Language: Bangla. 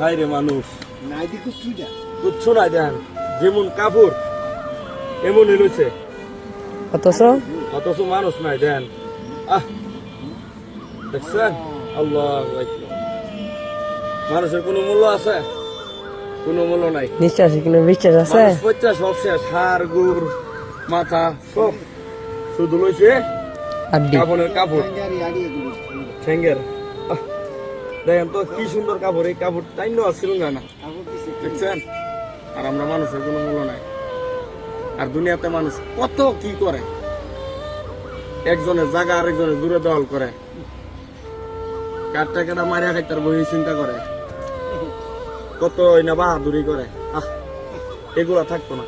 হাই রে মানুষ কিচ্ছু নাই দেন, যেমন কাপড় এমন এলুছে, অথচ মানুষ নাই দেন। দেখছেন? আল্লাহু আকবার। মানুষের কোনো মূল্য আছে? কোনো মূল্য নাই। বিশ্বাস আছে? মানুষ পয়সা সব শেষ, হাড় গুড় মাথা সব, শুধু লইছে কাপড়ের কাপড় ঠেঙ্গের। দেখেন তো কি সুন্দর কাপড়, এই কাপড় তাই আসছিল না, দেখছেন? আর আমরা মানুষের কোনো মূল্য নাই। আর দুনিয়াতে মানুষ কত কি করে, একজনের জায়গা আরেকজনের দূরে দখল করে, কাঠটা কেটা মারিয়া খাইতার বই চিন্তা করে, কত না বাহাদুরি করে। এগুলা থাকতো না।